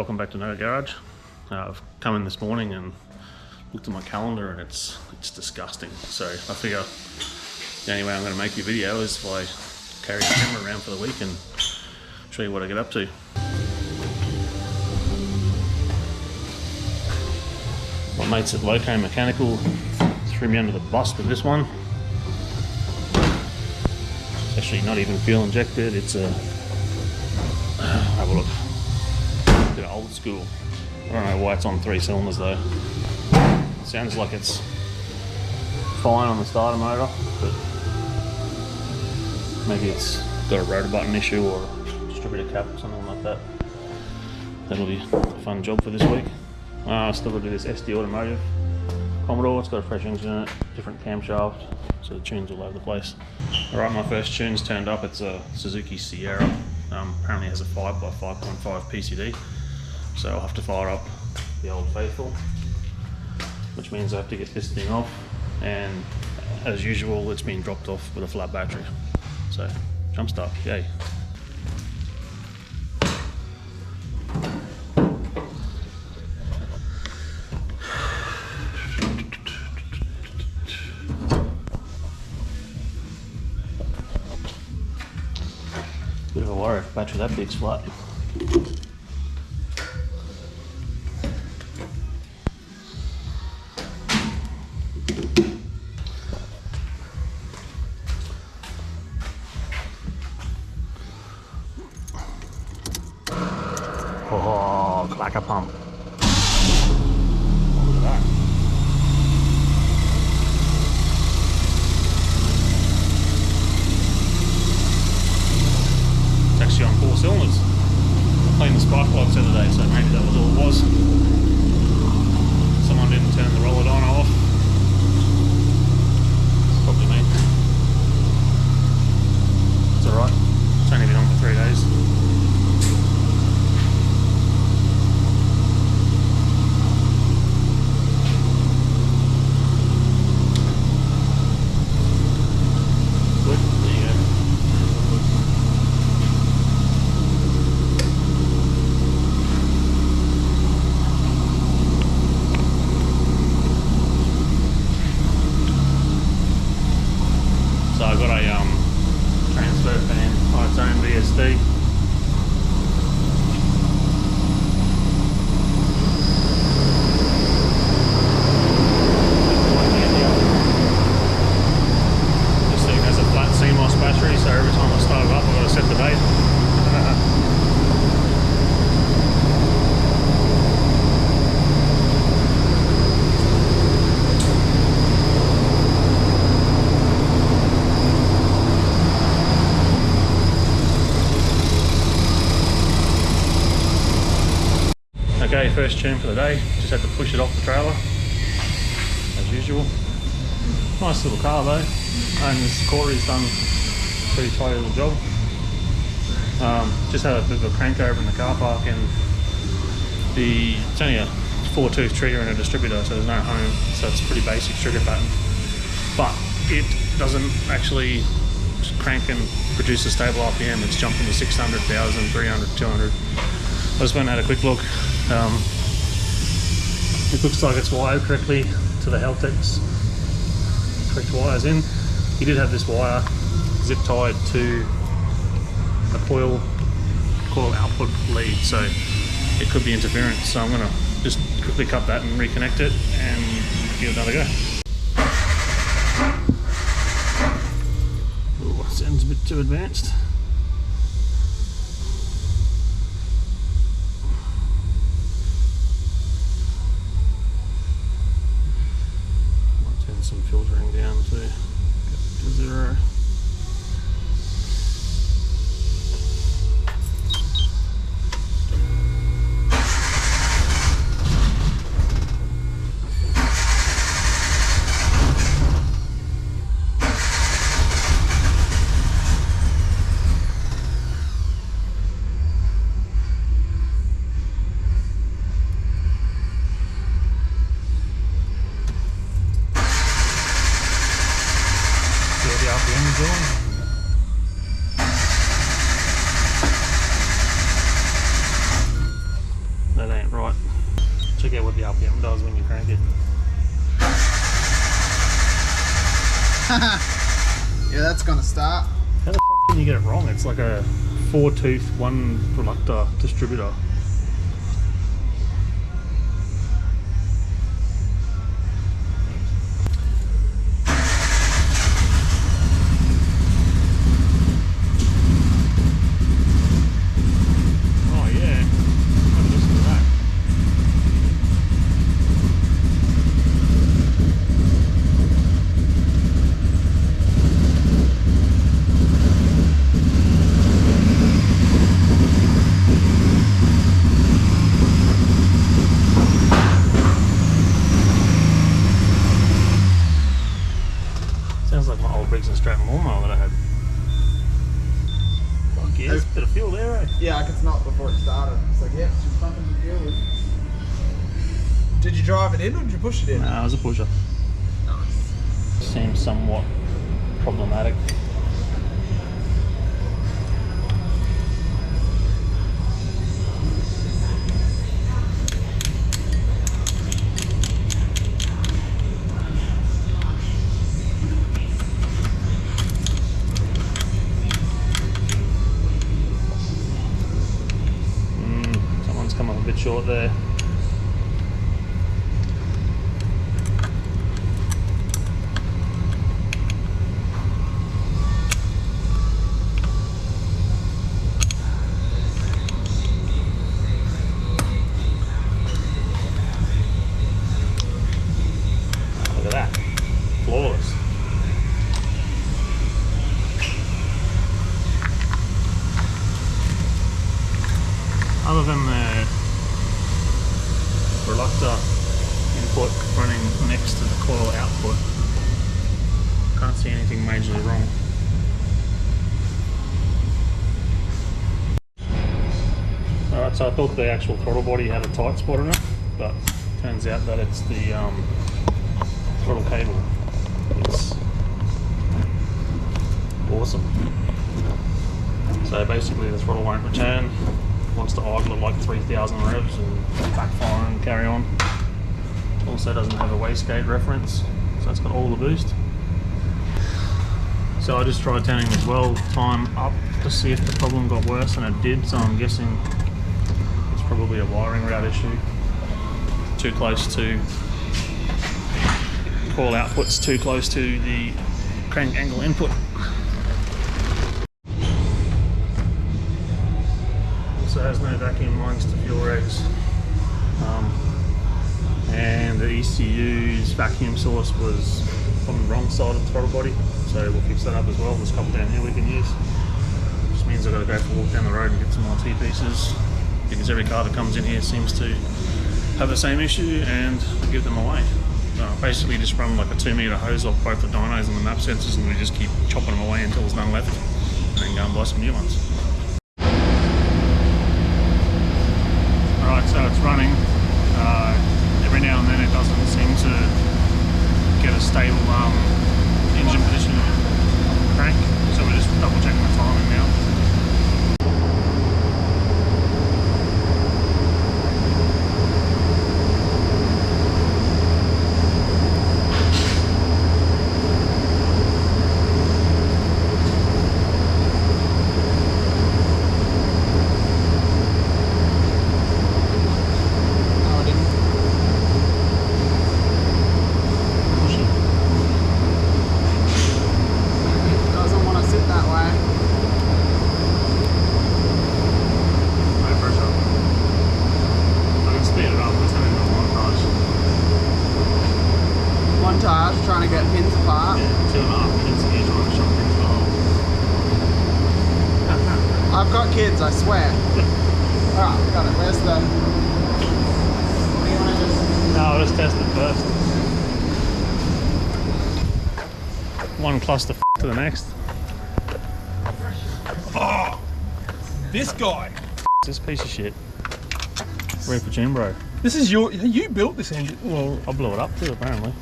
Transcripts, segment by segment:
welcome back to Nugget Garage. I've come in this morning and looked at my calendar and it's disgusting. So I figure the only way I'm going to make you a video is if I carry the camera around for the week and show you what I get up to. My mates at Loco Mechanical threw me under the bus with this one. It's actually not even fuel injected, it's a have a look. A bit old school. I don't know why it's on 3 cylinders though. It sounds like it's fine on the starter motor, but maybe it's got a rotor button issue or a distributor cap or something like that. That'll be a fun job for this week. Still got to do this SD Automotive Commodore. It's got a fresh engine in it, different camshaft, so the tune's all over the place. Alright, my first tune's turned up. It's a Suzuki Sierra. Apparently has a 5x5.5 PCD, so I'll have to fire up the old faithful, which means I have to get this thing off, and as usual it's been dropped off with a flat battery. So jump start, yay. Bit of a worry if battery that big's flat. Oh, clacker pump. Look at that. It's actually on 4 cylinders. I cleaned the spark plugs the other day, so maybe that was all it was. Someone didn't turn the roller dyno off. It's probably me. It's alright. It's only been on for 3 days. So I've got a transfer fan on its own VSD. This thing has a flat CMOS battery, so every time I start it up I've got to set the date. Okay, first tune for the day. Just had to push it off the trailer, as usual. Nice little car though, and this Corey's done a pretty tidy little job. Just had a bit of a crank over in the car park, and it's only a 4-tooth trigger and a distributor, so there's no home, so it's a pretty basic trigger pattern. But it doesn't actually crank and produce a stable RPM. It's jumping to 600, 1000, 300, 200. I just went and had a quick look. It looks like it's wired correctly to the Haltech's correct wires in. He did have this wire zip tied to a coil output lead, so it could be interference. So I'm going to just quickly cut that and reconnect it and give it another go. Ooh, sounds a bit too advanced. Some filtering down to get to 0. RPM does when you crank it. Yeah, that's gonna start. How the f can you get it wrong? It's like a 4-tooth, 1 reluctor distributor. Oh yeah, have a listen to that. Sounds like my old Briggs and Stratton lawnmower that I had. Fuck yeah, there's a bit of fuel there, eh? Yeah, I could smell it before it started. It's like, yeah, it's something to deal with. Did you drive it in or did you push it in? Nah, it was a pusher. Nice. Seems somewhat problematic. Someone's come up a bit short there. Look at that. Flawless. Other than the reluctor input running next to the coil output, can't see anything majorly wrong. Alright, so I thought the actual throttle body had a tight spot in it, but turns out that it's the throttle cable. It's awesome. So basically the throttle won't return, wants to idle at like 3,000 revs and backfire and carry on. Also doesn't have a wastegate reference, so it's got all the boost. So I just tried turning the dwell time up to see if the problem got worse, and it did, so I'm guessing it's probably a wiring route issue. Too close to coil outputs, too close to the crank angle input. Also has no vacuum amongst the fuel regs. And the ECU's vacuum source was on the wrong side of the throttle body, so we'll fix that up as well. There's a couple down here we can use. Just means I've got to go for a walk down the road and get some more T-pieces, because every car that comes in here seems to have the same issue and I give them away. Basically just run like a 2-metre hose off both the dynos and the map sensors, and we just keep chopping them away until there's none left, and then go and buy some new ones. Alright, so it's running. Every now and then it doesn't seem to get a stable engine position crank, so we're just double checking the timing now. Trying to get pins apart. Yeah, 2.5 minutes and you're trying to shove pins in the hole. I've got kids, I swear. Alright, got it. Where's the... What do you want to just... No, I'll just test it first. One cluster to the next. Oh, this guy. This piece of shit. Reaper Jim, bro. This is you built this engine. Well, I blew it up too, apparently.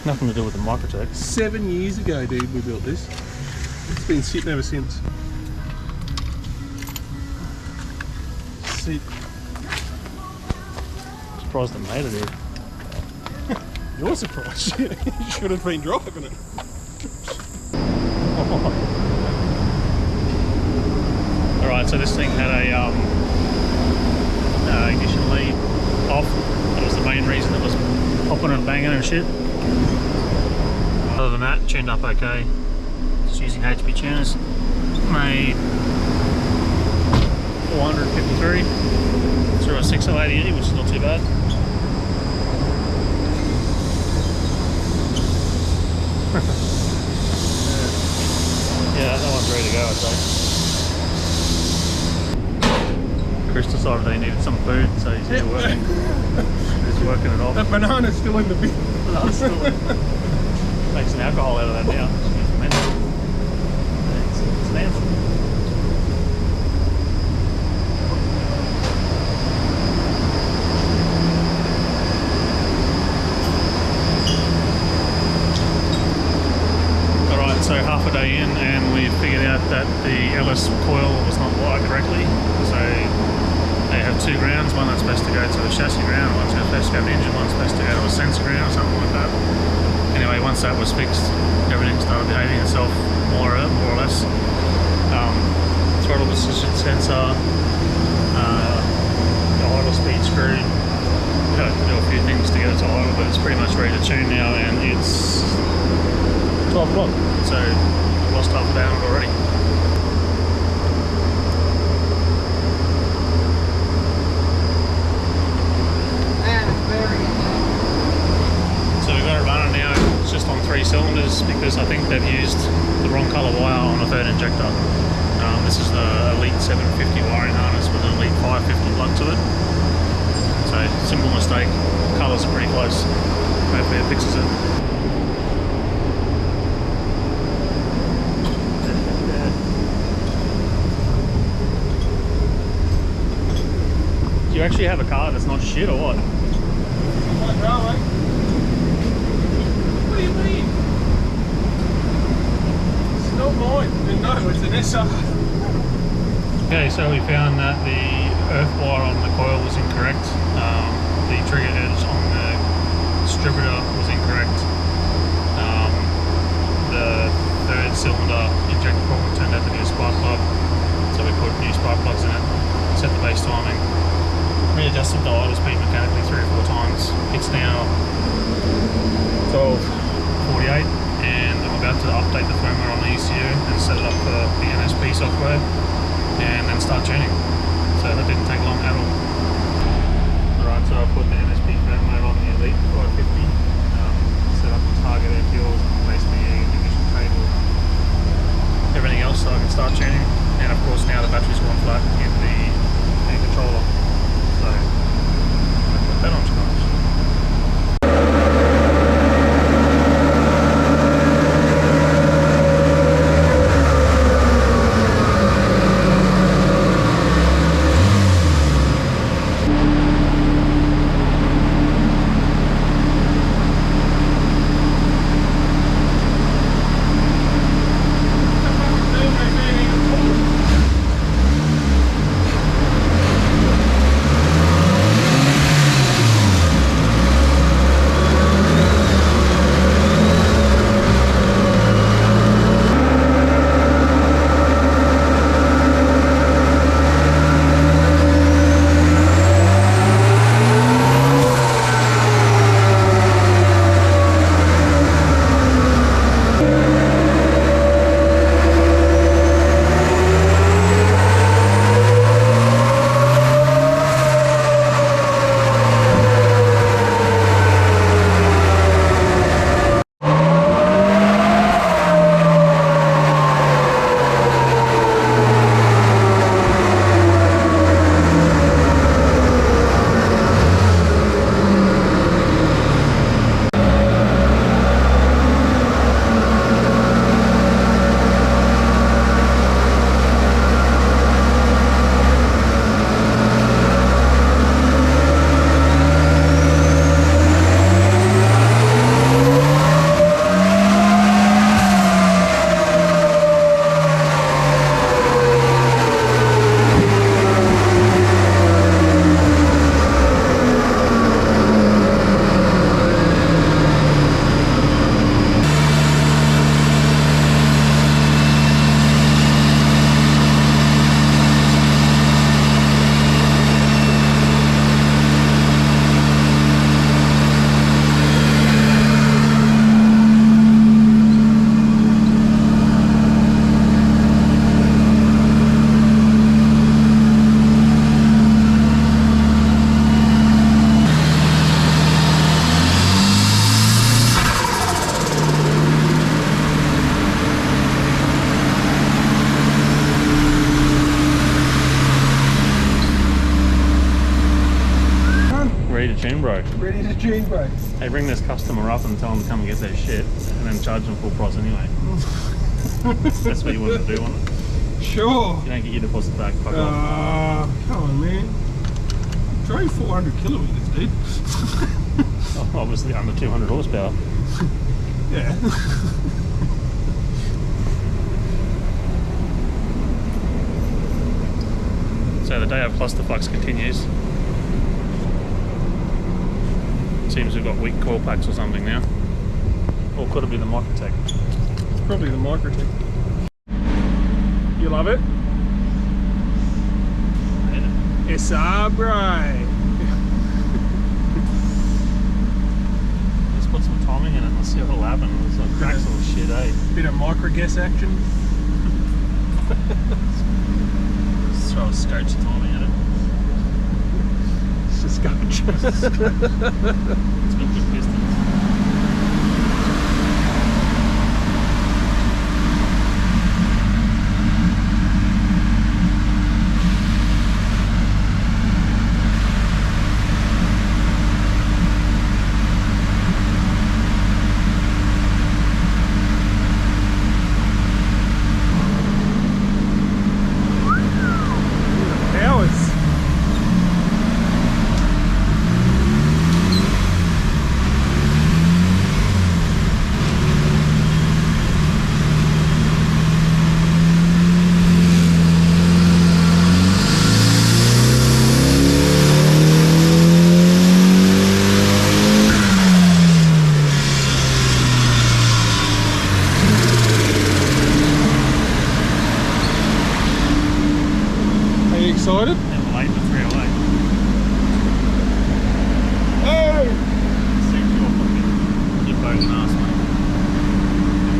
Nothing to do with the Microtech. 7 years ago, dude, we built this. It's been sitting ever since. See, surprised it made it here. You're surprised. You should have been driving it. Alright, so this thing had a ignition lead off. That was the main reason it was popping and banging and shit. Other than that, tuned up okay. Just using HP tuners. Made 453 through a 6080E, which is not too bad. Yeah, that one's ready to go, I'd say. Chris decided they needed some food, so he's here working. He's working it off. That banana's still in the bin. Make some alcohol out of that now. It's an anthem. Alright, so half a day in and we figured out that the LS coil was not wired correctly. So they have two grounds, one that's supposed to go to a chassis ground, one's supposed to go to the engine, one's supposed to go to a sensor ground or something like that. Anyway, once that was fixed, everything started behaving itself more or less. Throttle position sensor, the idle speed screw. We've had to do a few things to get it to idle, but it's pretty much ready to tune now, and it's 12 o'clock, so I've lost half a day on it already. So we've got it running now, it's just on 3 cylinders because I think they've used the wrong colour wire on a third injector. This is the Elite 750 wiring harness with an Elite 550 plug to it. So, simple mistake, colours are pretty close. Hopefully it fixes it. Do you actually have a car that's not shit or what? My car, mate. What do you mean? It's not mine. No, it's an SR. Okay, so we found that the earth wire on the coil was incorrect. The trigger edge on the distributor was incorrect. The third cylinder injector problem turned out to be a spark plug. So we put new spark plugs in it, set the base timing, readjusted the idle speed mechanically 3 or 4 times. It's now 12:48 and I'm about to update the firmware on the ECU and set it up for the NSP software and then start tuning. So that didn't take long at all. Alright, so I put the NSP firmware on the Elite 550, set up the target air fuels, placed the ignition table, everything else so I can start tuning. And of course now the battery's gone flat in the controller. So I put that on charge. Gene brakes. Hey, ring this customer up and tell them to come and get their shit, and then charge them full price anyway. That's what you wanted to do, wasn't it? Sure. You don't get your deposit back, fuck off. Come on, man. Drove 400 kilometers, dude. Oh, obviously under 200 horsepower. Yeah. So the day of clusterfucks continues. Seems we've got weak coil packs or something now. Or could it be the Microtech? It's probably the Microtech. You love it? SR, bro. Let's put some timing in it and let's see what will happen. It's like cracks all shit, eh? Bit of micro guess action. Let's throw a scotch timing at it. It's just scotch. It's got good pistons. Excited? Yeah, we're late for 308. Oh! You're bogan ass, mate.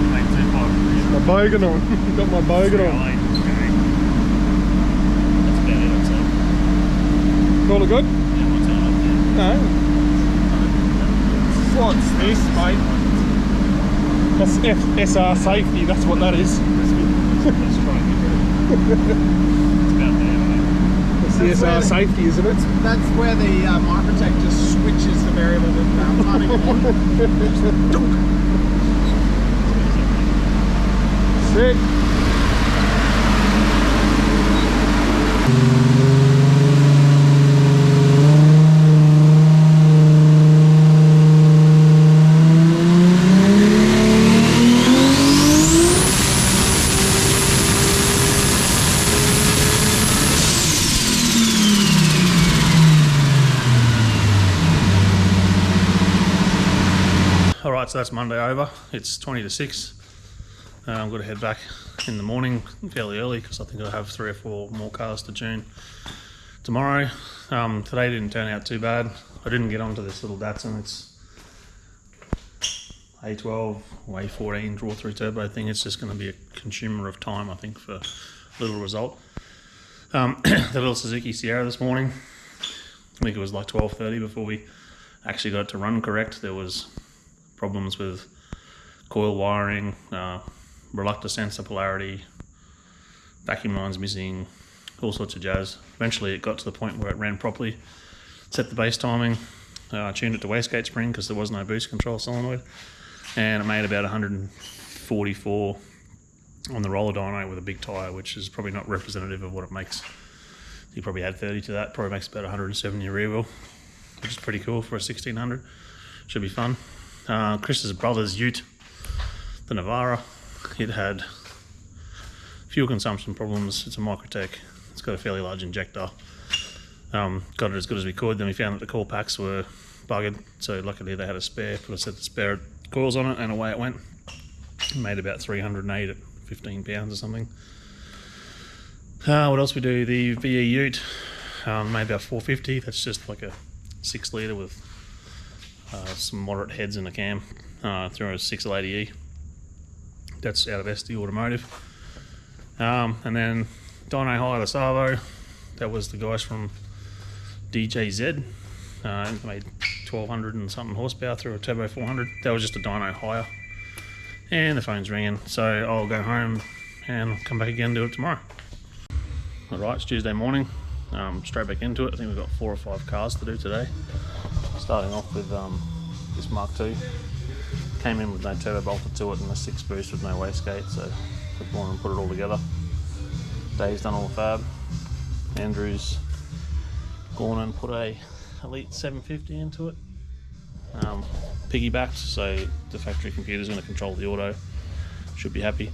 Late 253. My bogan on. Got my bogan on. 308. Okay. That's about it, I'd say. Call it good? Yeah, what's that up there? No. What's this, mate? That's SR safety, that's what that is. Let's try and get rid of it. It's about there, mate. That's the SR safety, isn't it? That's where the Microtech just switches the variable with timing on. Just dunk. Sick. Alright, so that's Monday over. It's 20 to 6. I'm going to head back in the morning fairly early because I think I'll have 3 or 4 more cars to tune tomorrow. Today didn't turn out too bad. I didn't get onto this little Datsun. It's A12 or A14 draw through turbo thing. It's just going to be a consumer of time, I think, for little result. The little Suzuki Sierra this morning, I think it was like 12:30 before we actually got it to run correct. There was problems with coil wiring, reluctor sensor polarity, vacuum lines missing, all sorts of jazz. Eventually it got to the point where it ran properly, set the base timing, tuned it to wastegate spring because there was no boost control solenoid, and it made about 144 on the roller dyno with a big tyre, which is probably not representative of what it makes. You probably add 30 to that, probably makes about 170 rear wheel, which is pretty cool for a 1600. Should be fun. Chris's brother's ute, the Navara, it had fuel consumption problems. It's a Microtech. It's got a fairly large injector. Got it as good as we could. Then we found that the coil packs were buggered, so luckily they had a spare. Put a set of spare coils on it, and away it went. Made about 308 at 15 pounds or something. What else we do? The VE ute made about 450. That's just like a 6 litre with some moderate heads in the cam through a 6L80E. That's out of SD Automotive. And then dyno high the Savo. That was the guys from DJZ. Made 1200 and something horsepower through a turbo 400. That was just a dyno higher. And the phone's ringing, so I'll go home and come back again and do it tomorrow. Alright, it's Tuesday morning. Straight back into it. I think we've got 4 or 5 cars to do today. Start Starting off with this Mark II. Came in with no turbo bolter to it and a 6 boost with no wastegate, so we've gone and put it all together. Dave's done all the fab. Andrew's gone and put a Elite 750 into it. Piggybacked, so the factory computer is going to control the auto. Should be happy.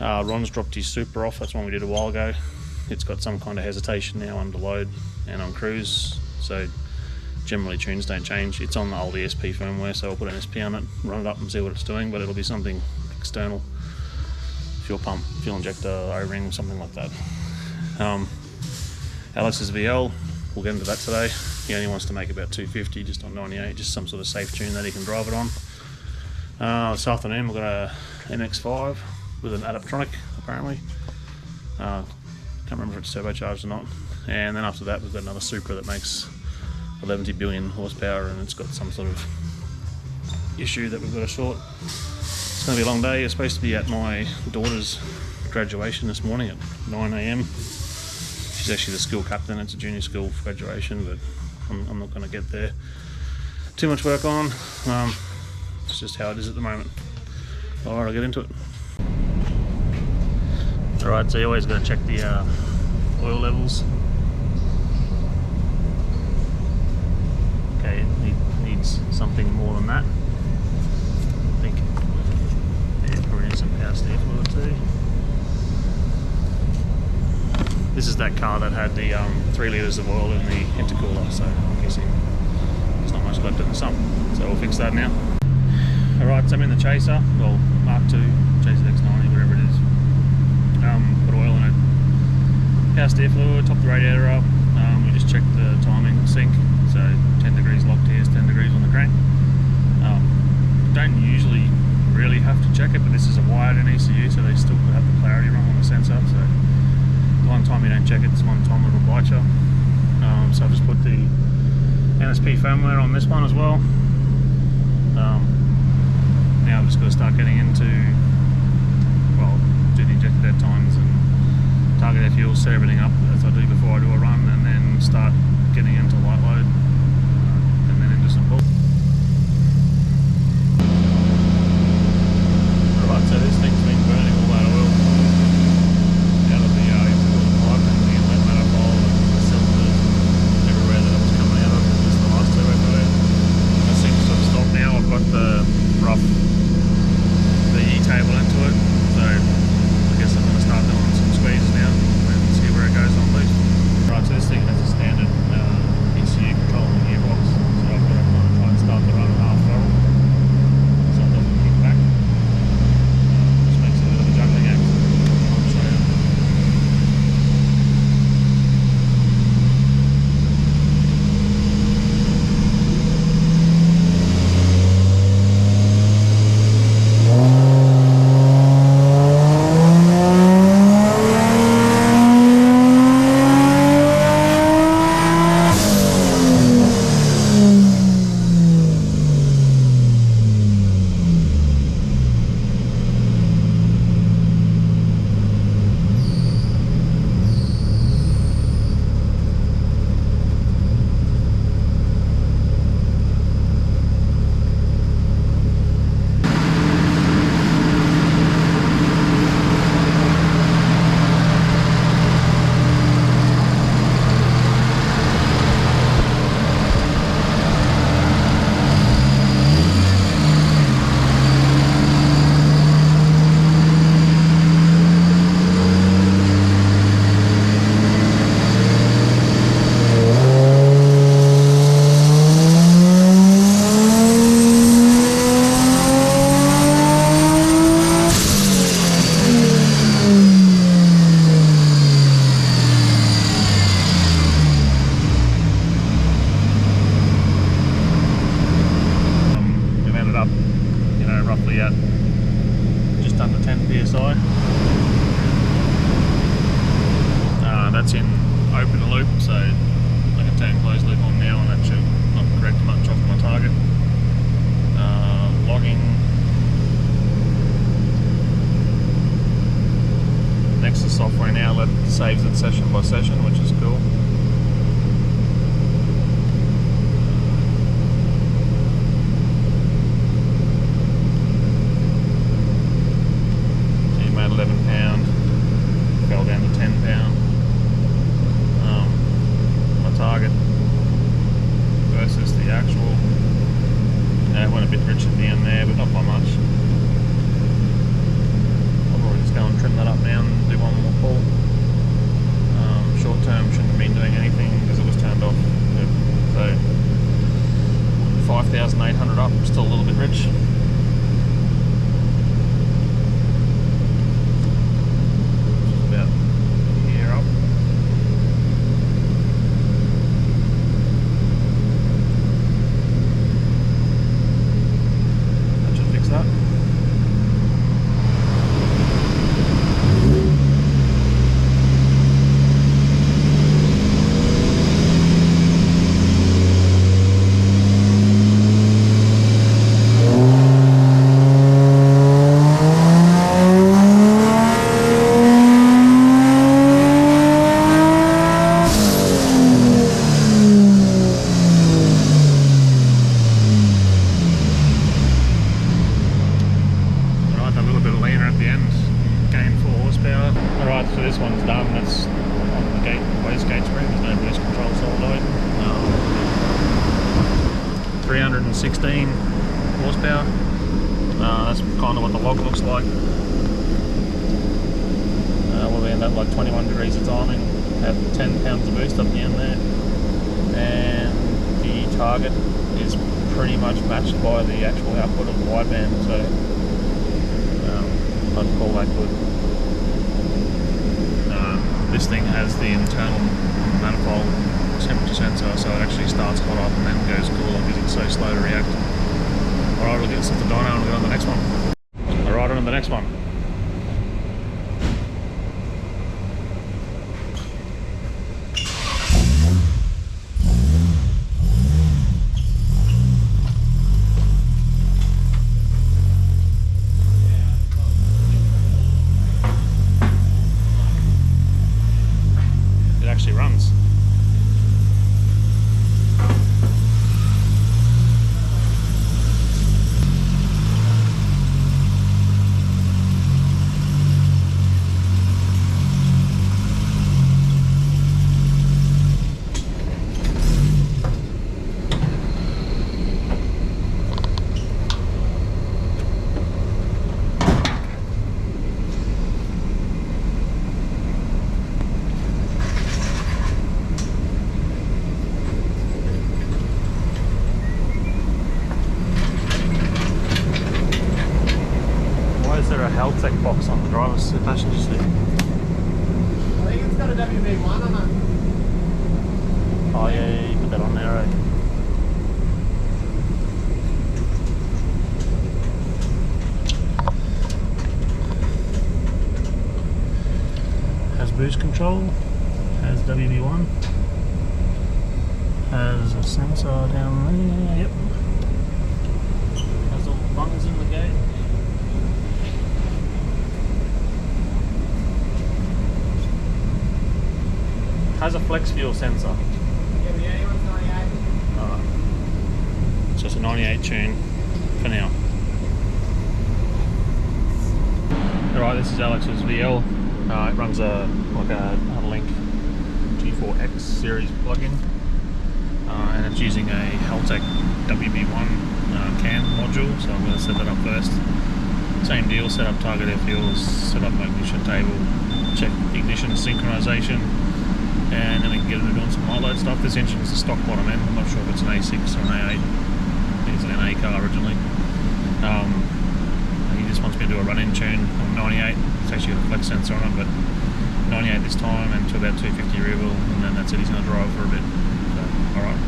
Ron's dropped his Supra off, that's one we did a while ago. It's got some kind of hesitation now under load and on cruise, so generally tunes don't change. It's on the old ESP firmware, so I'll put an SP on it, run it up and see what it's doing, but it'll be something external. Fuel pump, fuel injector, O-ring, something like that. Alex's VL, we'll get into that today. He only wants to make about 250 just on 98, just some sort of safe tune that he can drive it on. This afternoon we've got a MX-5 with an Adaptronic apparently. Can't remember if it's turbocharged or not. And then after that we've got another Supra that makes 11 billion horsepower and it's got some sort of issue that we've got to sort. It's going to be a long day. It's supposed to be at my daughter's graduation this morning at 9 AM. She's actually the school captain. It's a junior school graduation, but I'm not going to get there. Too much work on. It's just how it is at the moment. Alright, I'll get into it. Alright, so you always got to check the oil levels. Okay, it needs something more than that. I think. Yeah, probably needs some power steer fluid too. This is that car that had the 3 litres of oil in the intercooler, so I'm guessing there's not much left in the sump. So we'll fix that now. Alright, so I'm in the Chaser, well, Mark II, Chaser X90, whatever it is. Put oil in it. Power steer fluid, top the radiator up. We just checked the timing sync, so 10 degrees locked here, 10 degrees on the crank. Don't usually really have to check it, but this is a wired in ECU, so they still could have the clarity wrong on the sensor. So one time you don't check it, it's one time it'll bite you. So I've just put the NSP firmware on this one as well. Now I've just got to start getting into, well, do the injected dead times and target air fuel, set everything up as I do before I do a run, and then start getting into light load and then into some pull. Alright, so this thing's been burning all that oil out of the intercooler pipe and the inlet manifold and the cylinders everywhere that it was coming out of. Just the last turbo fluid. That seems to have stopped now. I've got the rough VE table into it, so I guess I'm going to start doing some squeezes now and see where it goes on loose. Right, so this thing has a standard ECU control on the gearbox, so I've got to kind of try and start the run at half throttle so it doesn't kick back. Just makes it a bit of a juggling act. I'll show you. Roughly at just under 10 psi. That's in open loop, so I can turn closed loop on now and that should not correct much off my target. Logging. Next to software now that saves it session by session, which is cool. 116 horsepower. That's kind of what the log looks like. We'll end up like 21 degrees of timing, have 10 pounds of boost up the end there, and the target is pretty much matched by the actual output of the wideband, so I'd call that good. This thing has the internal manifold temperature sensor, so it actually starts hot up and then goes cooler because it's so slow to react. Alright, we'll get this off the dyno and we'll get on the next one. Alright, on to the next one. It actually runs. Tech box on the driver's passenger seat. I think it's got a WB1 on it. Oh yeah, you put that on there, eh? Has boost control, has WB1, has a sensor down there, yep. Has all the buttons in the gate. Has a flex fuel sensor. Yeah, but the only one's 98. Alright. So it's a 98 tune for now. Alright, this is Alex's VL. It runs a Link G4X series plug-in. And it's using a Haltech WB1 CAN module, so I'm going to set that up first. Same deal, set up target air fuels, set up my ignition table, check ignition synchronization, and then we can get into doing some light load stuff. This engine is a stock bottom end. I'm not sure if it's an A6 or an A8. I think it's an A car originally. He just wants me to do a run-in tune on 98. It's actually got a flex sensor on it, but 98 this time and to about 250 rear wheel, and then that's it. He's going to drive for a bit. So, alright,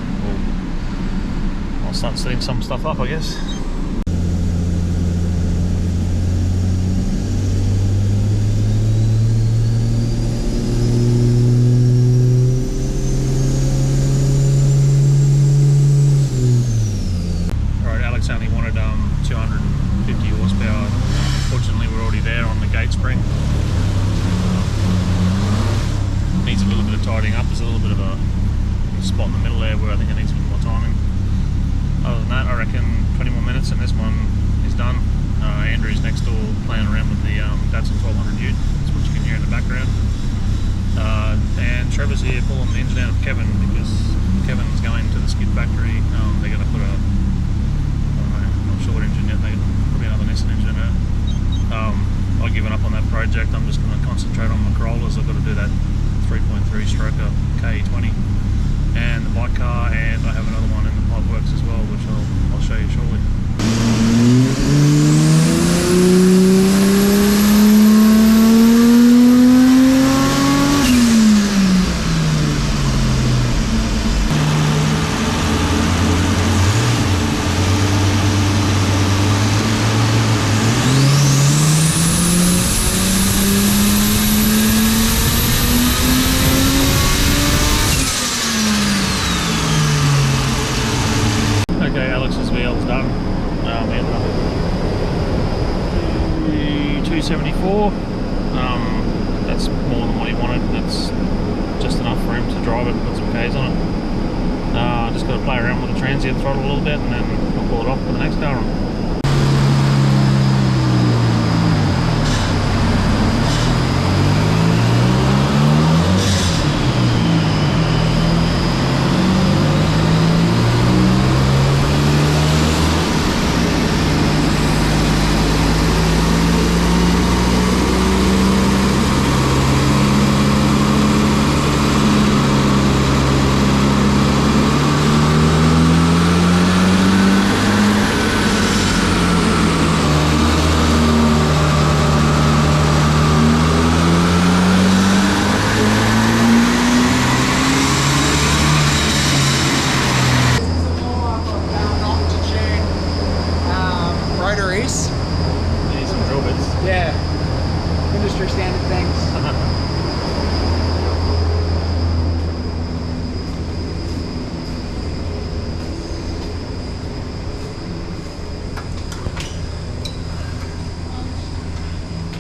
I'll start setting some stuff up, I guess. Only wanted 250 horsepower. Fortunately, we're already there on the gate spring. Needs a little bit of tidying up. There's a little bit of a spot in the middle there where I think it needs a bit more timing. Other than that, I reckon 20 more minutes and this one is done. Andrew's next door playing around with the Datsun 1200 Ute. That's what you can hear in the background. And Trevor's here pulling the engine out of Kevin because Kevin's going to the skid factory. They're going to put a short engine yet, probably another Nissan engine in it. I've given up on that project. I'm just going to concentrate on my Corollas. I've got to do that 3.3 stroker KE20 and the bike car, and I have another one in the pipeworks as well, which I'll show you shortly. Okay, Alex's VL's done. We ended up at 274. That's more than what he wanted. That's just enough for him to drive it and put some Ks on it. Just got to play around with the transient throttle a little bit and then we'll pull it off for the next hour. nice. Need some drill bits. Yeah. Industry standard things.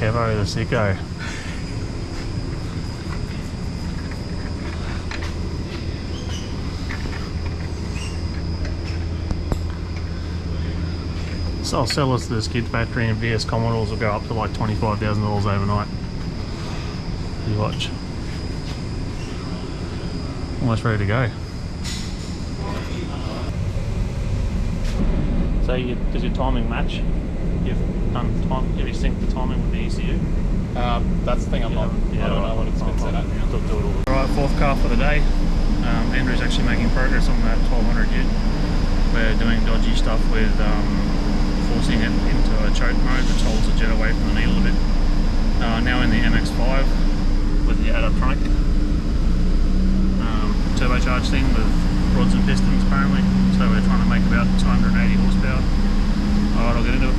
Kevo the sicko. So I'll sell us the skid factory and VS Commodores will go up to like $25,000 overnight. You watch. Almost ready to go. So does your timing match? You've synced the timing with the ECU? That's the thing I'm not. I don't know what it's been set at now. Alright, fourth car for the day. Andrew's actually making progress on that 1200 ute. We're doing dodgy stuff with forcing it into a choke mode, which holds the jet away from the needle a bit. Now in the MX-5 with the adaptronic turbocharged thing with rods and pistons apparently. So we're trying to make about 280 horsepower. Alright, I'll get into it.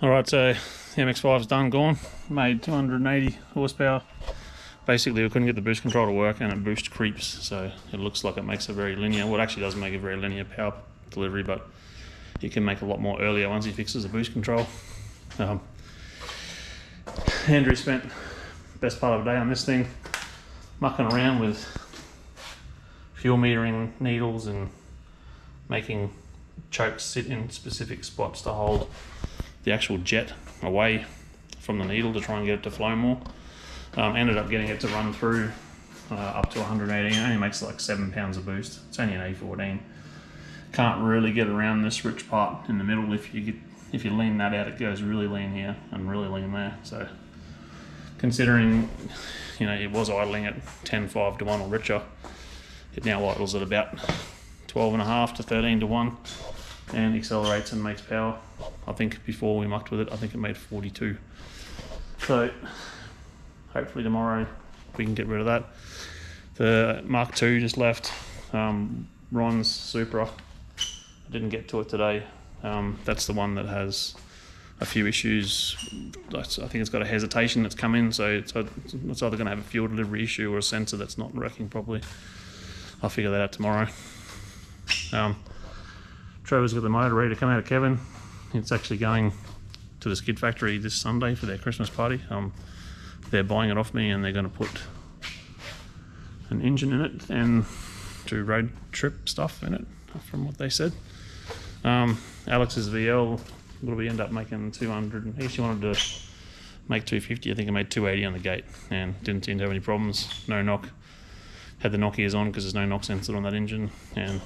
Alright, so the MX-5's done, gone. Made 280 horsepower. Basically we couldn't get the boost control to work and it boost creeps, so it looks like it makes a very linear, well it actually doesn't make a very linear power delivery, but it can make a lot more earlier once he fixes the boost control. Andrew spent the best part of the day on this thing, mucking around with fuel metering needles and making chokes sit in specific spots to hold the actual jet away from the needle to try and get it to flow more. Ended up getting it to run through up to 118. It only makes like 7 pounds of boost. It's only an A14. Can't really get around this rich part in the middle. If you lean that out, it goes really lean here and really lean there. So considering, you know, it was idling at 10.5 to 1 or richer, it now idles at about 12.5 to 13 to 1 and accelerates and makes power. I think before we mucked with it, I think it made 42. So hopefully tomorrow we can get rid of that. The Mark II just left. Ron's Supra, I didn't get to it today. That's the one that has a few issues. I think it's got a hesitation that's come in, so it's either going to have a fuel delivery issue or a sensor that's not working properly. I'll figure that out tomorrow. Trevor's got the motor ready to come out of Kevin. It's actually going to the skid factory this Sunday for their Christmas party. They're buying it off me and they're going to put an engine in it and do road trip stuff in it, from what they said. Alex's VL, what we end up making 200. He actually wanted to make 250. I think I made 280 on the gate and didn't seem to have any problems. No knock. Had the knock ears on because there's no knock sensor on that engine and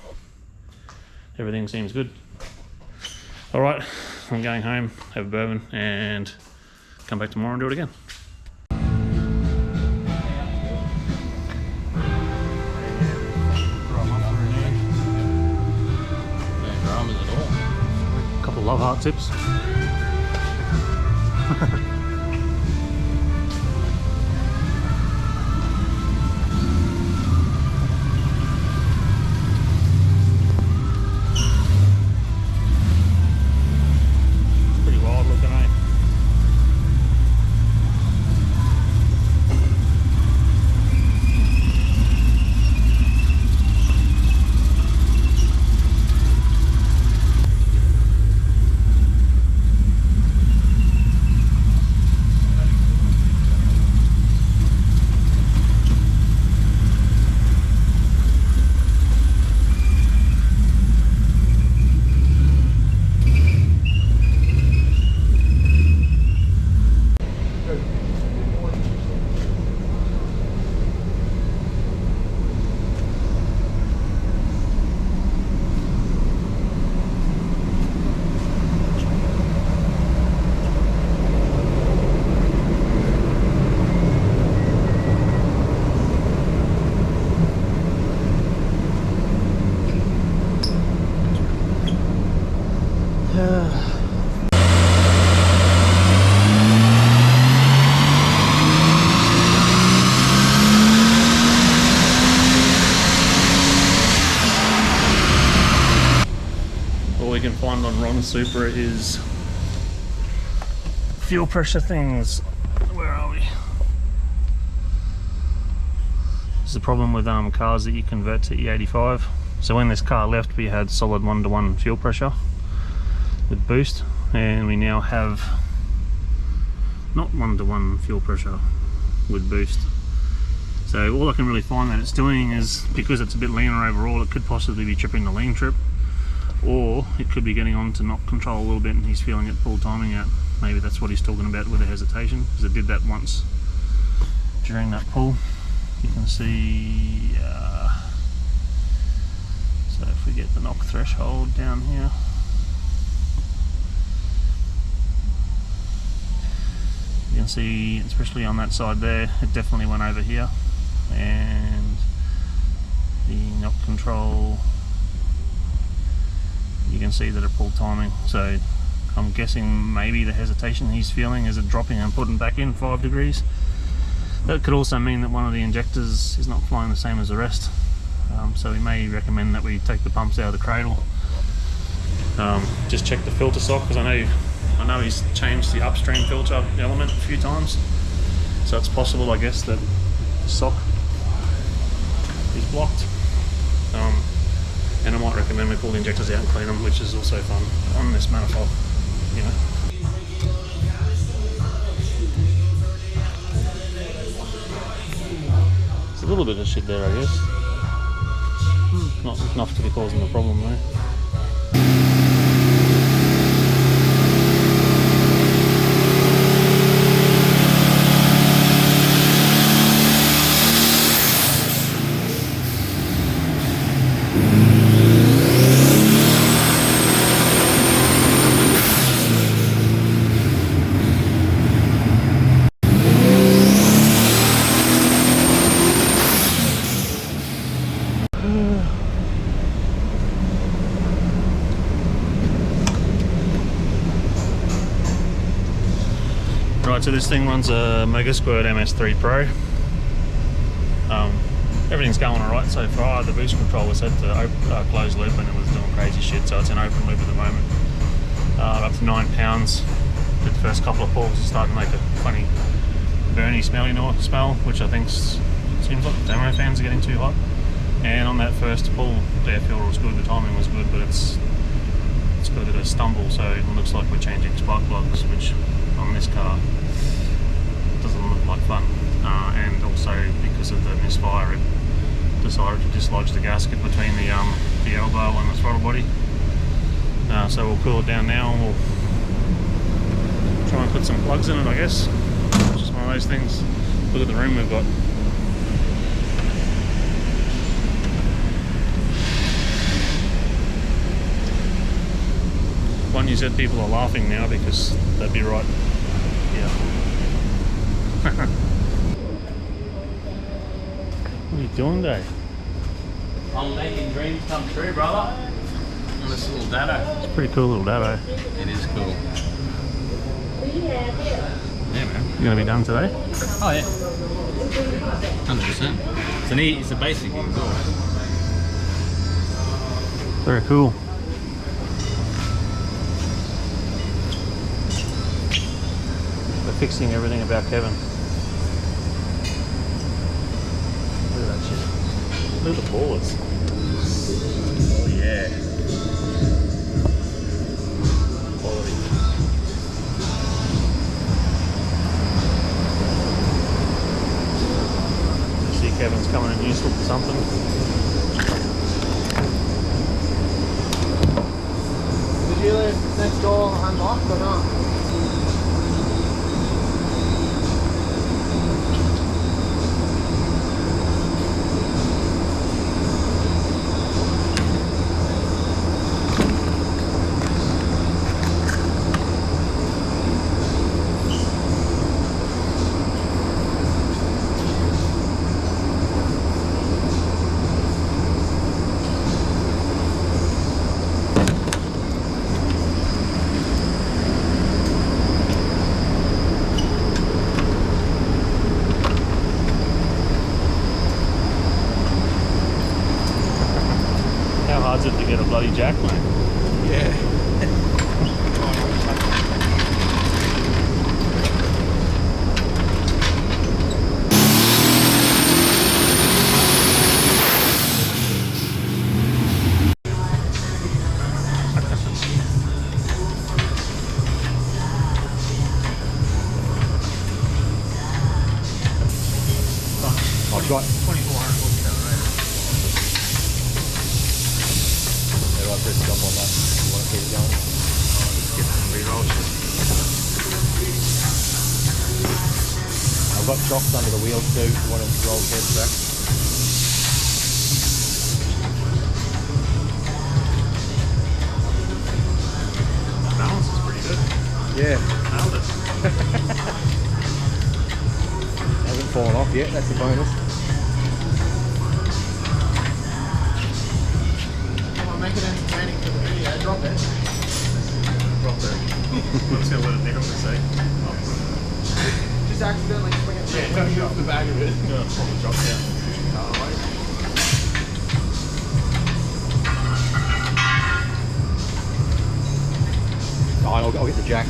everything seems good. Alright, I'm going home, have a bourbon and come back tomorrow and do it again. Couple love heart tips. Supra is fuel pressure things. Where are we? This is the problem with cars that you convert to E85. So when this car left, we had solid 1-to-1 fuel pressure with boost, and we now have not 1-to-1 fuel pressure with boost. So all I can really find that it's doing is, because it's a bit leaner overall, it could possibly be tripping the lean trip, or it could be getting on to knock control a little bit and he's feeling it pull timing out. Maybe that's what he's talking about with the hesitation, because it did that once during that pull. You can see, so if we get the knock threshold down here, you can see, especially on that side there, it definitely went over here, and the knock control, you can see that it pulled timing. So I'm guessing maybe the hesitation he's feeling is it dropping and putting back in 5 degrees. That could also mean that one of the injectors is not flying the same as the rest. So we may recommend that we take the pumps out of the cradle. Just check the filter sock, because I know he's changed the upstream filter element a few times. So it's possible, I guess, that the sock is blocked. And I might recommend we pull the injectors out and clean them, which is also fun on this manifold, you know. There's a little bit of shit there, I guess. Not enough to be causing a problem though. Right, so this thing runs a Mega Squirt MS3 Pro. Everything's going alright so far. The boost control was set to closed loop and it was doing crazy shit, so it's in open loop at the moment. Up to 9 pounds. Did the first couple of pulls, it's starting to make a funny burny smelly smell, which I think seems like the demo fans are getting too hot. And on that first pull, the air filter was good, the timing was good, but it's got a bit of a stumble, so it looks like we're changing spark plugs, which on this car doesn't look like fun. And also because of the misfire, it decided to dislodge the gasket between the elbow and the throttle body. So we'll cool it down now and we'll try and put some plugs in it, I guess. It's just one of those things. Look at the room we've got. One, you said people are laughing now because they'd be right. Yeah. What are you doing, Dave? I'm making dreams come true, brother. On this little dado. It's a pretty cool little dado. It is cool. Yeah, man. You gonna be done today? Oh yeah. 100%. It's a basic exhaust. Very cool. We're fixing everything about Kevin. Look at that shit. Look at the ballers. Oh yeah. Quality. You see Kevin's coming in useful for something. Did you leave next door unlocked or not? got 2400 horsepower rated. how do I press stop on that? You want to keep it going? Just get some re-roll shit. I've got shocks under the wheels too. You want to roll heads back? Balance is pretty good. Yeah. Nailed it. Hasn't fallen off yet. That's a bonus. Come on, make it entertaining for the video. Drop it. Drop it. I'm just going to let it down for a sec. Just accidentally swing it. Yeah, don't get off the back of it. No, it's probably dropped down. Push the car away. I'll get the jack.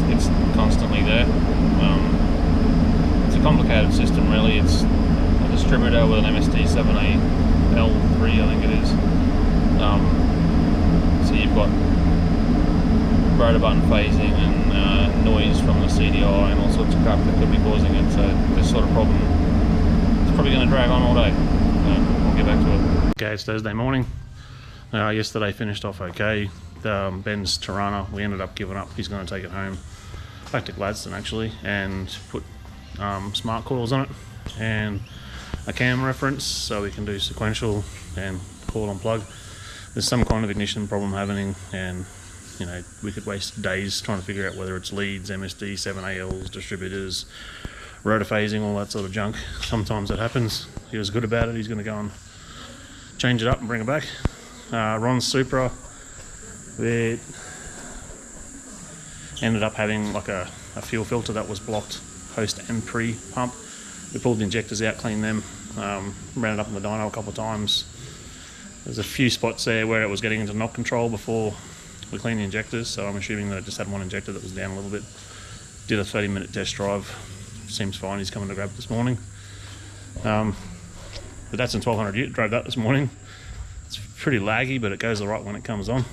It's constantly there. It's a complicated system really. It's a distributor with an MSD7A L3 I think it is. So you've got rotor button phasing and noise from the CDI and all sorts of crap that could be causing it. So this sort of problem is probably going to drag on all day. We'll get back to it. Okay, it's Thursday morning. Yesterday finished off okay. Ben's Tirana, we ended up giving up. He's going to take it home back to Gladstone actually and put smart coils on it and a cam reference so we can do sequential and coil on plug. There's some kind of ignition problem happening, and you know, we could waste days trying to figure out whether it's leads, MSD, 7ALs, distributors, rotor phasing, all that sort of junk. Sometimes it happens. He was good about it. He's going to go and change it up and bring it back. Ron's Supra, we ended up having like a fuel filter that was blocked post and pre pump. We pulled the injectors out, cleaned them, ran it up in the dyno a couple of times. There's a few spots there where it was getting into knock control before we cleaned the injectors, so I'm assuming that it just had one injector that was down a little bit. Did a 30-minute test drive, seems fine. He's coming to grab it this morning. The Datsun 1200 drove that this morning. It's pretty laggy, but it goes all right when it comes on.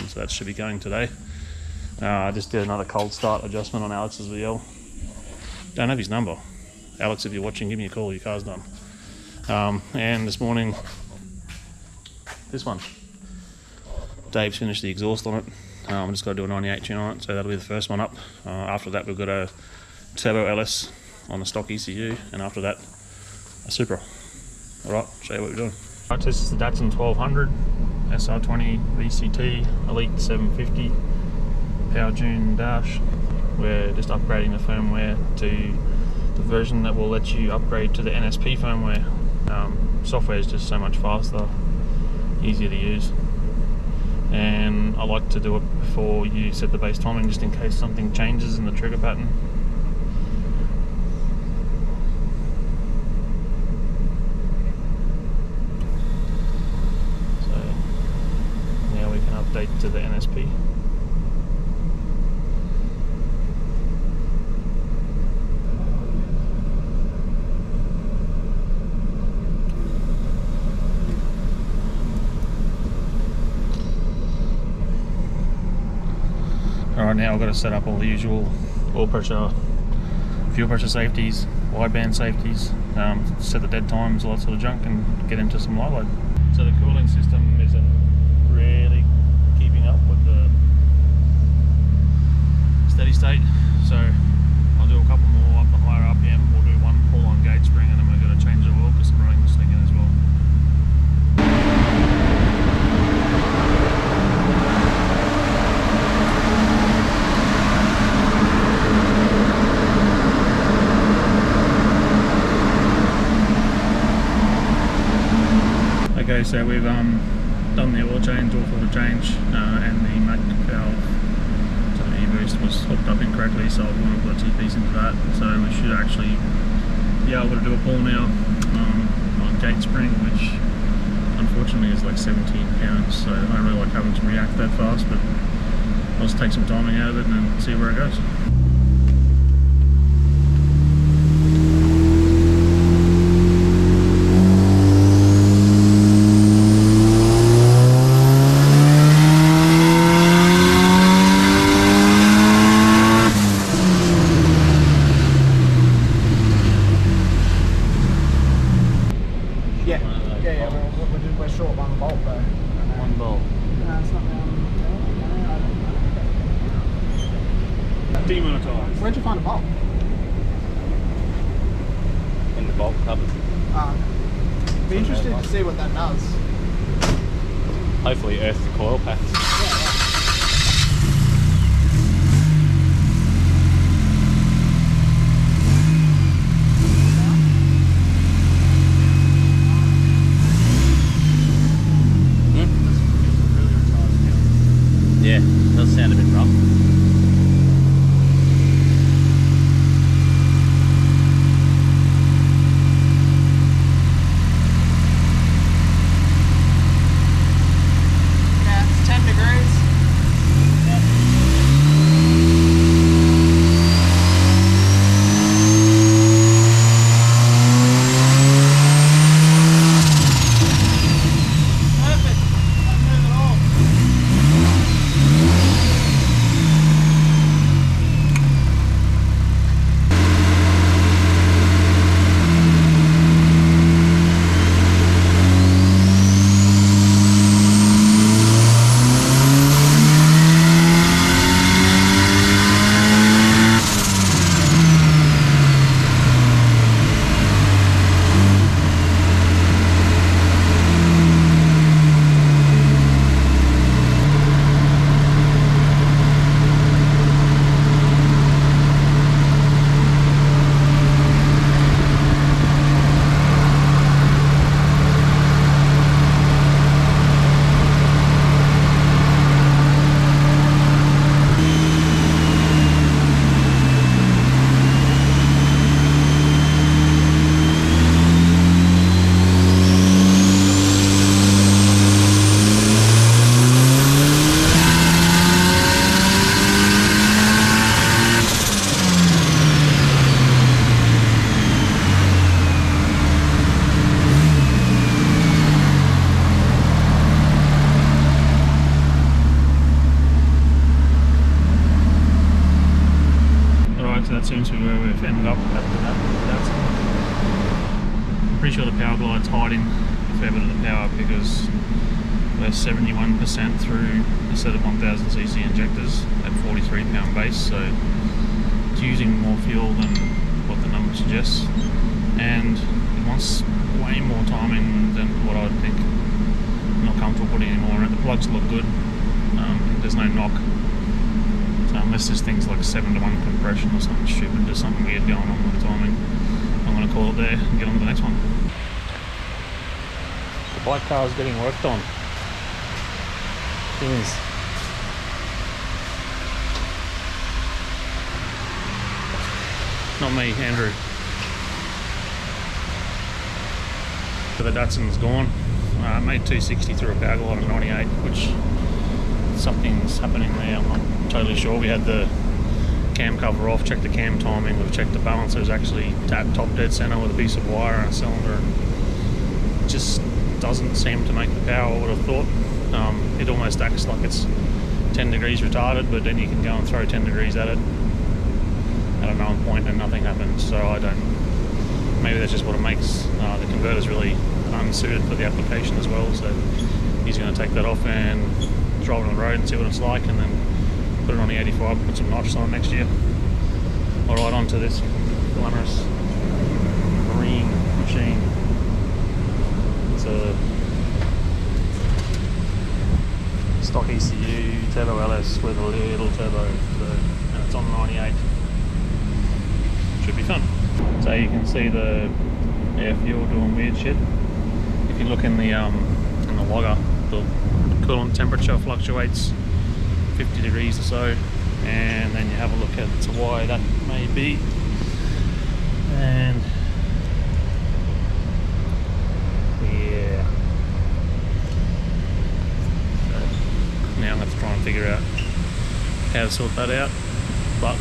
So that should be going today. I just did another cold start adjustment on Alex's VL. Don't have his number. Alex, if you're watching, give me a call, your car's done. And this morning, this one. Dave's finished the exhaust on it. I'm just got to do a 98 tune on it, so that'll be the first one up. After that, we've got a turbo LS on the stock ECU, and after that, a Supra. Alright, show you what we're doing. Right, this is the Datsun 1200, SR20 VCT, Elite 750, Power Tune Dash. We're just upgrading the firmware to the version that will let you upgrade to the NSP firmware. Software is just so much faster, easier to use. And I like to do it before you set the base timing, just in case something changes in the trigger pattern. So now we can update to the NSP. Alright, now I've got to set up all the usual oil pressure, fuel pressure safeties, wideband safeties, set the dead times, all that sort of junk, and get into some live load. So the cooling system isn't really keeping up with the steady state, so I'll do a couple more up the higher RPM. We'll do one pull on gauge spring, and then we're going to change the oil because I'm running this thing in as well. So we've done the oil change, oil filter change, and the magnet valve to the e-boost was hooked up incorrectly, so I've gone and put a T-piece into that. So we should actually be able to do a pull now on gate spring, which unfortunately is like 17 pounds, so I don't really like having to react that fast, but I'll just take some timing out of it and then see where it goes. We're short one bolt though. One bolt. No, it's not Demonetised. Where'd you find a bolt? In the bolt cupboard. Be interested to see what that does. Hopefully earth the coil packs. Yeah, it does sound a bit rough. Yeah, it's 10 degrees. Perfect. Let's move it all. That seems to be where we've ended up at Datsun. I'm pretty sure the power glide's hiding a fair bit of the power because we're 71% through a set of 1000cc injectors at 43 pound base, so it's using more fuel than what the number suggests, and it wants way more timing than what I would think. I'm not comfortable putting any more in it. The plugs look good, there's no knock. Unless this thing's like 7-to-1 compression or something stupid, there's something weird going on with the timing, I'm going to call it there and get on to the next one. The bike car is getting worked on. Things. Not me, Andrew. So the Datsun's gone. I made 260 through a power glide on 98, which something's happening there, I'm not totally sure. We had the cam cover off, checked the cam timing, we've checked the balance. It was actually tapped top dead center with a piece of wire and a cylinder. It just doesn't seem to make the power I would have thought. It almost acts like it's 10 degrees retarded, but then you can go and throw 10 degrees at it at a known point and nothing happens. So I don't, maybe that's just what it makes. The converter's really unsuited for the application as well, so he's going to take that off and drive it on the road and see what it's like, and then put it on the 85, put some nitrous on it next year. Alright, on to this glamorous green machine. It's a stock ECU turbo LS with a little turbo, and it's on 98. Should be fun. So you can see the air fuel doing weird shit. If you look in the logger, the coolant temperature fluctuates 50 degrees or so, and then you have a look at why that may be. And yeah, so now I'm going to try and figure out how to sort that out, but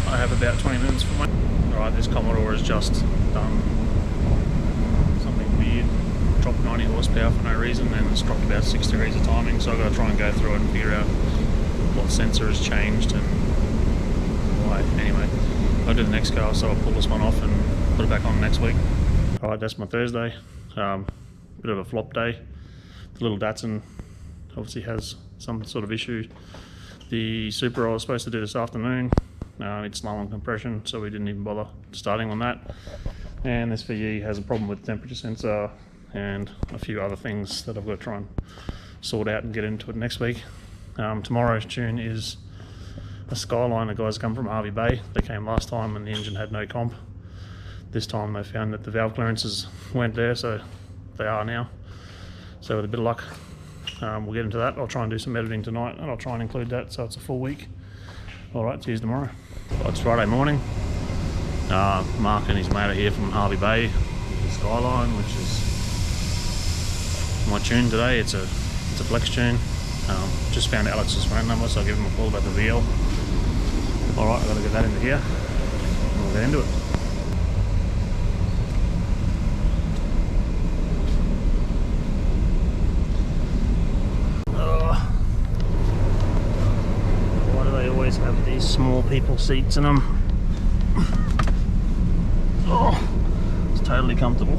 I have about 20 minutes for my... Alright, this Commodore has just done something weird, dropped 90 horsepower for no reason, and it's dropped about 6 degrees of timing, so I've got to try and go through it and figure out what sensor has changed and why. Anyway, I'll do the next car, so I'll pull this one off and put it back on next week. Alright, that's my Thursday. Bit of a flop day. The little Datsun obviously has some sort of issue. The Supra I was supposed to do this afternoon, it's low on compression, so we didn't even bother starting on that. And this VE has a problem with the temperature sensor and a few other things that I've got to try and sort out and get into it next week. Tomorrow's tune is a Skyline. The guys come from Hervey Bay. They came last time and the engine had no comp. This time they found that the valve clearances weren't there, so they are now. So with a bit of luck, we'll get into that. I'll try and do some editing tonight and I'll try and include that so it's a full week. Alright, see you tomorrow. Well, it's Friday morning. Mark and his mate are here from Hervey Bay, the Skyline, which is my tune today. It's a flex tune. Just found Alex's phone number, so I'll give him a call about the VL. Alright, I've got to get that into here and we'll get into it. Why do they always have these small people seats in them? Oh, it's totally comfortable.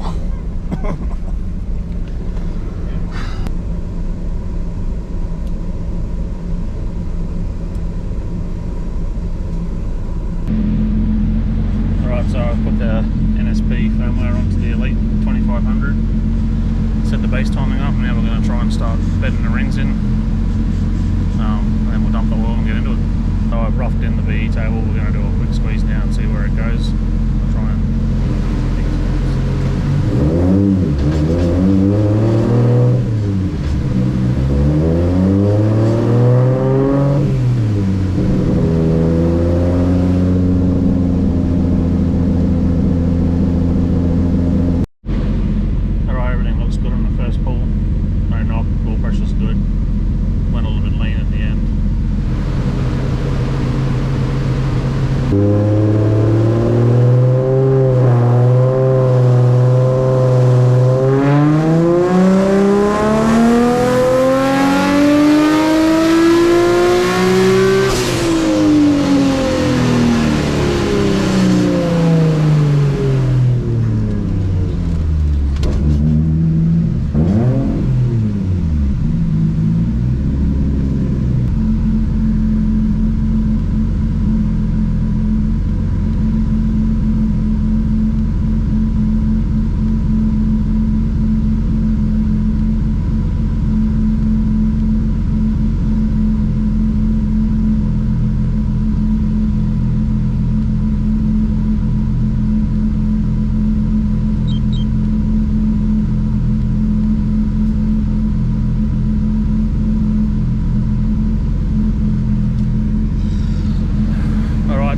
Alright, so I've put the NSP firmware onto the Elite 2500, set the base timing up, and now we're going to try and start bedding the rings in, and then we'll dump the oil and get into it. So I've roughed in the VE table. We're going to do a quick squeeze now and see where it goes. I'll try and alright, everything looks good on the first pull. No knock, oil pressure's good. Went a little bit lean at the end.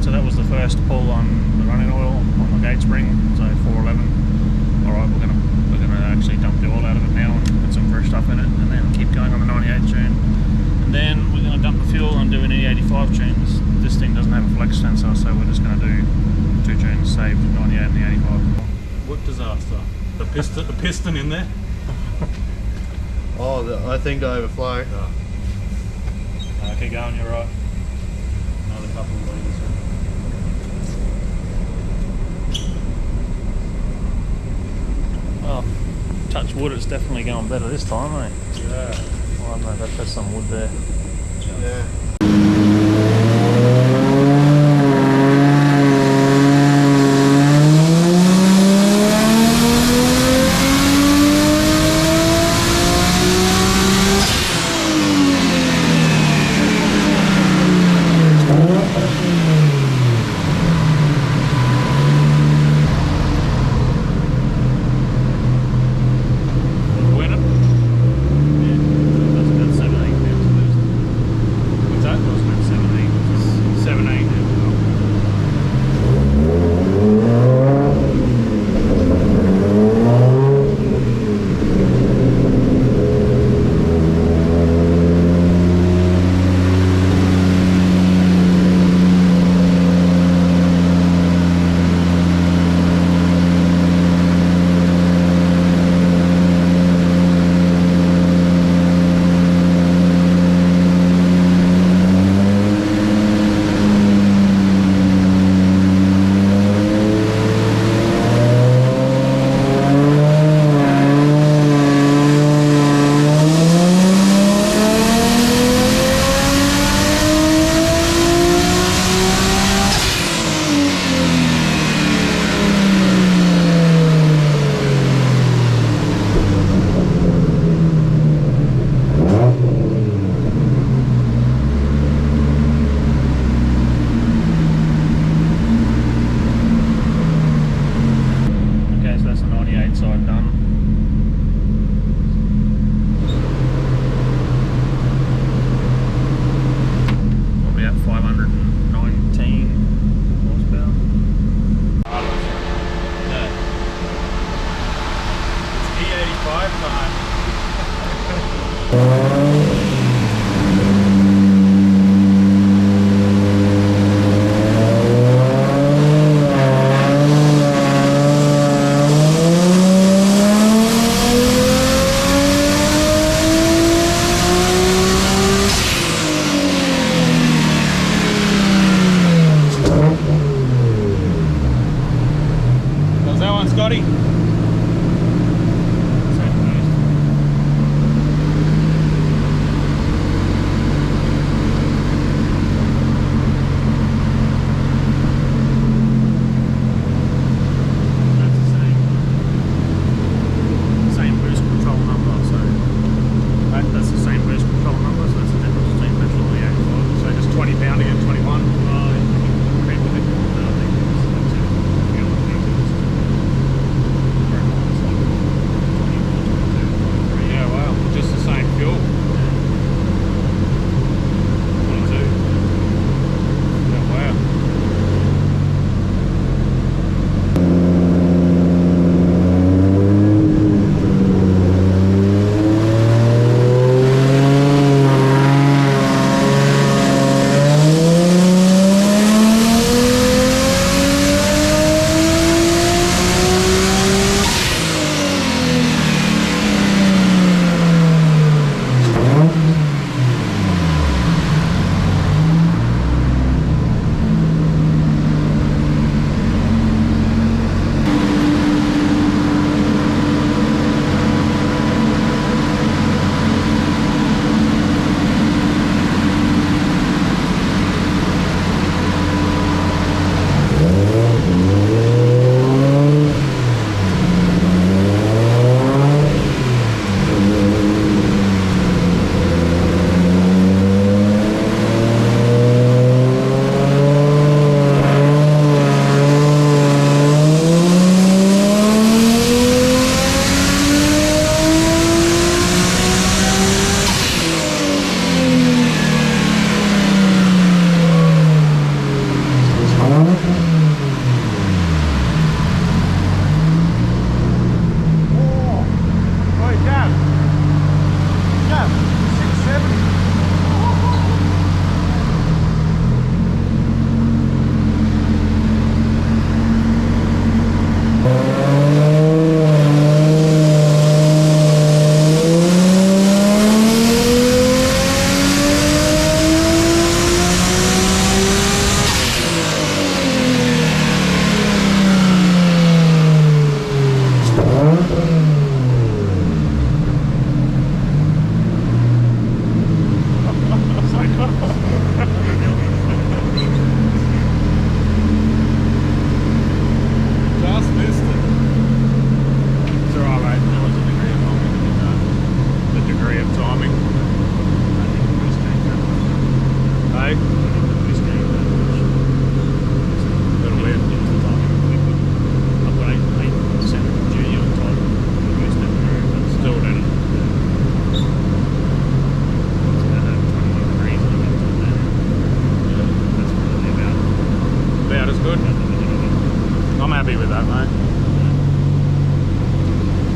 So that was the first pull on the running oil on the gate spring, so 411. Alright, we're gonna actually dump the oil out of it now and put some fresh stuff in it, and then keep going on the 98 tune. And then we're gonna dump the fuel and do an E85 tune. This thing doesn't have a flex sensor, so we're just gonna do 2 tunes, save the 98 and the 85. What disaster. The piston in there? Oh, I think I overflow. Keep going, you're right. Another couple of litres. Well, touch wood, it's definitely going better this time, eh? Yeah. Well, I don't know, that's some wood there. Yeah. How's that one, Scotty? Same boost control number, so that's the same boost control number, so that's the difference between petrol and the 85. So just 20 pounding and 21. Yeah, wow. Just the same fuel. 22. Yeah, wow.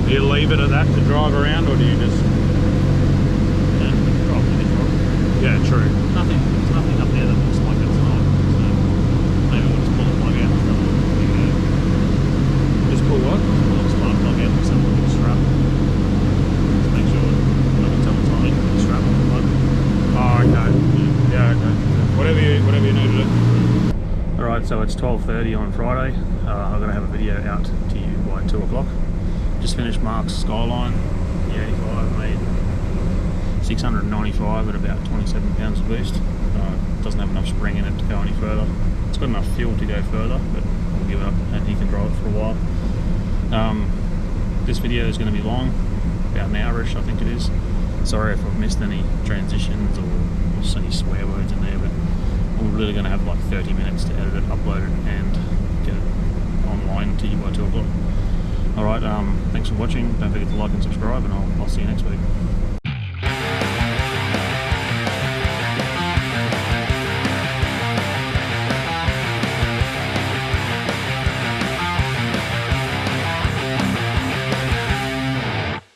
Do you leave it at that to drive around, or do you just... Yeah, true. There's nothing up there that looks like it's not. So maybe we'll just pull the plug out and stuff. Just pull what? Pull the spark plug out and something with the strap. Just make sure we're not until it's on the strap on the plug. Oh, okay. Yeah, okay. Whatever you need to do. Alright, so it's 12:30 on Friday. I'm going to have a video out to you by 2 o'clock. Just finished Mark's Skyline E85, made 695 at about 27 pounds of boost. Doesn't have enough spring in it to go any further. It's got enough fuel to go further, but we'll give it up and he can drive it for a while. This video is going to be long, about an hour-ish I think it is. Sorry if I've missed any transitions or any swear words in there, but I'm really going to have like 30 minutes to edit it, upload it and get it online to you by 2 o'clock. Alright, thanks for watching. Don't forget to like and subscribe, and I'll see you next week.